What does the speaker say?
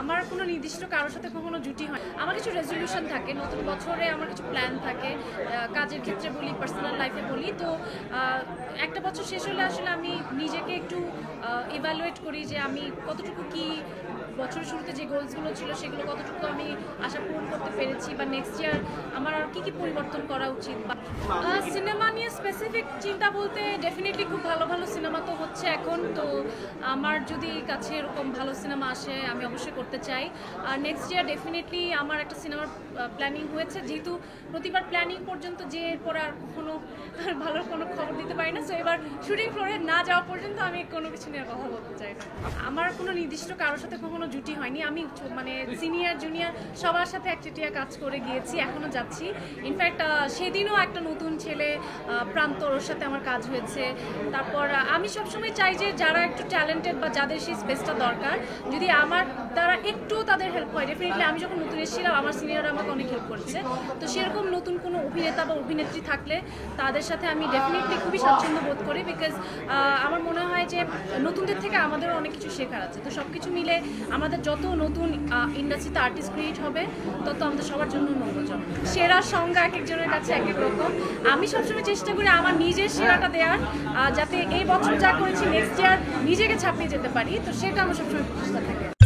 আমার কোনো নির্দিষ্ট কারোর সাথে কখনো জুটি হয়। আমার কিছু রেজলিউশন থাকে, নতুন বছরে আমার কিছু প্ল্যান থাকে, কাজের ক্ষেত্রে বলি, পার্সোনাল লাইফে বলি। তো একটা বছর শেষ হলে আসলে আমি নিজেকে একটু ইভ্যালুয়েট করি যে আমি কতটুকু কি বছরের শুরুতে যে গোলসগুলো ছিল সেগুলো কতটুকু আমি আশা পূরণ করতে পেরেছি, বা নেক্সট ইয়ার আমার আর কী কী পরিবর্তন করা উচিত। বা সিনেমা নিয়ে স্পেসিফিক চিন্তা বলতে ডেফিনেটলি খুব ভালো ভালো সিনেমা তো হচ্ছে এখন। তো আমার যদি কাছে এরকম ভালো সিনেমা আসে আমি অবশ্যই করতে চাই। আর নেক্সট ইয়ার ডেফিনেটলি আমার একটা সিনেমার প্ল্যানিং হয়েছে, যেহেতু প্রতিবার প্ল্যানিং পর্যন্ত যে এরপর আর কোনো ভালো কোনো খবর দিতে পারি না। সো এবার শুটিং ফ্লোরে না যাওয়া পর্যন্ত আমি কোনো কিছু নিয়ে কথা বলতে চাই না। আমার কোনো নির্দিষ্ট কারোর সাথে কখনো জুটি হয়নি। আমি মানে সিনিয়র জুনিয়র সবার সাথে একচেটিয়া কাজ করে গিয়েছি, এখনও যাচ্ছি। ইনফ্যাক্ট সেদিনও একটা নতুন ছেলে প্রান্তর, ওর সাথে আমার কাজ হয়েছে। তারপর আমি সবসময় চাই যে যারা একটু ট্যালেন্টেড বা যাদের সেই স্পেসটা দরকার, যদি আমার দ্বারা একটু তাদের হেল্প হয়, ডেফিনেটলি আমি যখন নতুন এসেছিলাম আমার সিনিয়ররা আমাকে অনেক হেল্প করেছে। তো সেরকম নতুন কোনো অভিনেতা বা অভিনেত্রী থাকলে তাদের সাথে আমি ডেফিনেটলি খুবই স্বাচ্ছন্দ্য বোধ করি, বিকজ আমার মনে হয় যে নতুনদের থেকে আমাদেরও অনেক কিছু শেখার আছে। তো সব কিছু মিলে আমাদের যত নতুন ইন্ডাস্ট্রিতে আর্টিস্ট ক্রিয়েট হবে তত আমাদের সবার জন্য মঙ্গলজনক। সেরা সংজ্ঞা এক একজনের কাছে এক এক রকম। আমি সবসময় চেষ্টা করি আমার নিজের সেরাটা দেওয়ার, যাতে এই বছর যা করেছি নেক্সট ইয়ার নিজেকে ছাপিয়ে যেতে পারি। তো সেটা আমার সবসময় প্রচেষ্টা থাকে।